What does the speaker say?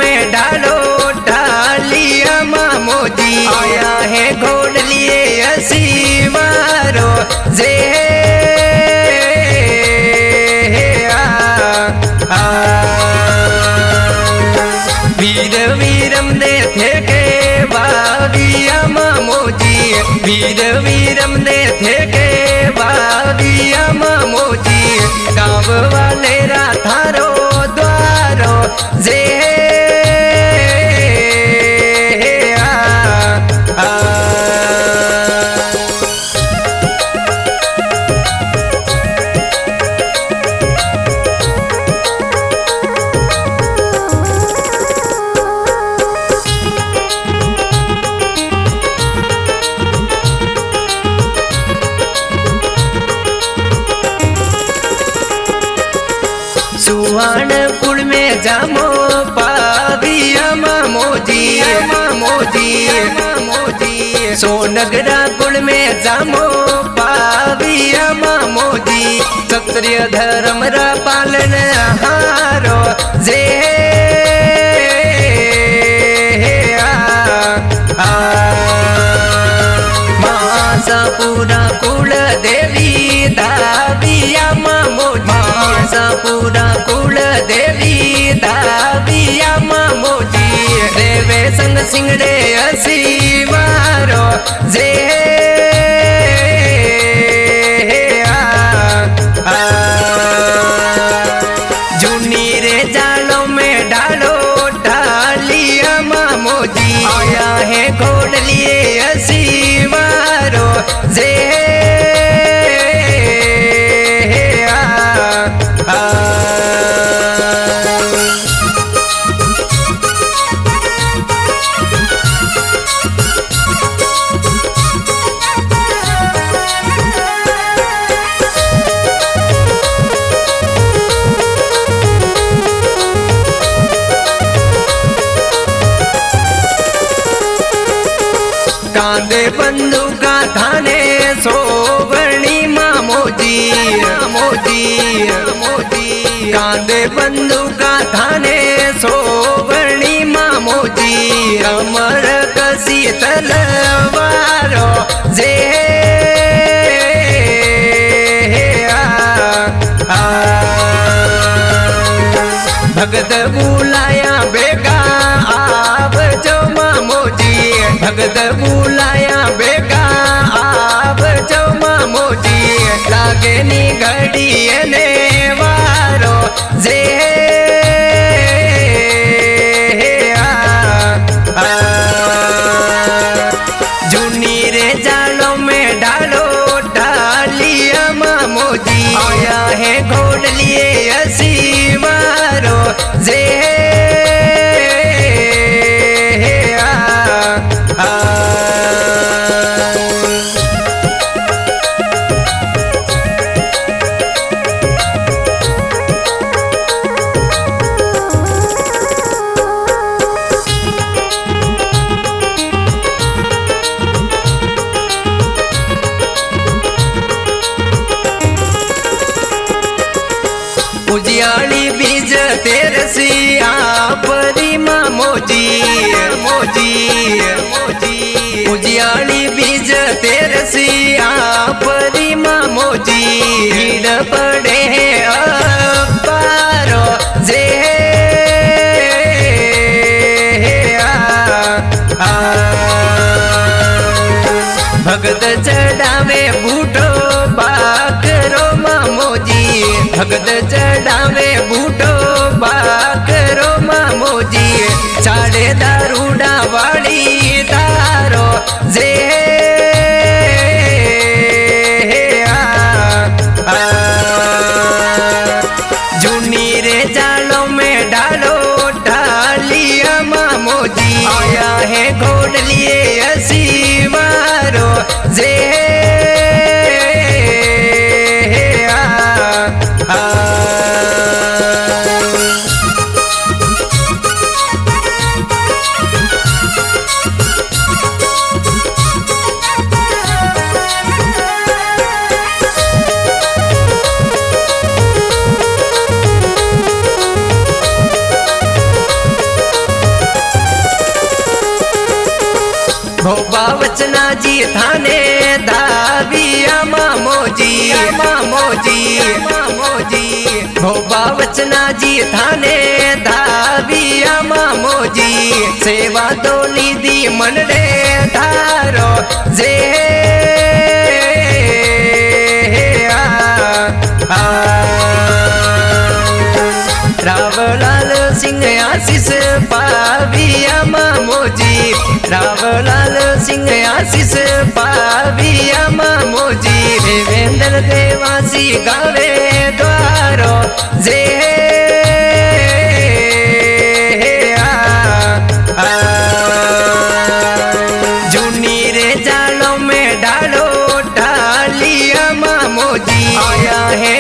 में डालो डालिया मोदी आया है घोड़ लिए असी मारो जे वीर वीरम दे थे के बाविया मोदी वीर वीरम दे थे के बाविया मोदी गाँव वाले थारो द्वारो जे सुहानपुर में जामो पाविया मोदी मोदी सोनगरा कुल में जामो पाविया मोदी क्षत्रिय धर्म रा पालन हारो जे पूरा कुल देवी दाविया मोदी पूरा कुल देवी दाविया मोदी देवे संग सिंगड़े असी मारो जे जूनी रे जालों में डालो डालिया मोदी आया है घोड़ लिए असी मारो जे कांदे बंदूका थाने सोवर्णी मोदी कांदे बंदूका थाने सोवर्णी मोदी अमर कसी तलवारो जे भगत बुलाया बेगा आप जो मोदी भगत बुलाया बेगा आप जो मोदी लागे नी घड़ी ने वारो जे जूनी रे जालों में डालो डालिया मोदी आया है घोड़ लिए असी मारो जे उजियाली बीज तेरसी आपरी मोदी उजियाली बीज तेरसी आपरी मोदी भीड़ पड़े अपारो जे भगत चढ़ावे बूटो बाकरो मोदी भगत चढ़ावे बूटो बाकरो मोदी चाड़े दारूडा वाली दारो जे जूनी रे जालों में डालो डालिया मोदी आया है घोड़ लिए असी मारो जे भोपा वचना जी थाने धाविया मामोजी मामोजी मामोजी भोपा वचना जी थाने धाविया मामोजी सेवा तो निधि मनडे धारो जे रावलाल सिंह आशीष पाविया मामोजी रावलाल सिंह आशीष पाविया मामोजी देवेंद्र देवासी गावे द्वारो जे जूनी रे जालों में डालो डालिया मामोजी आया है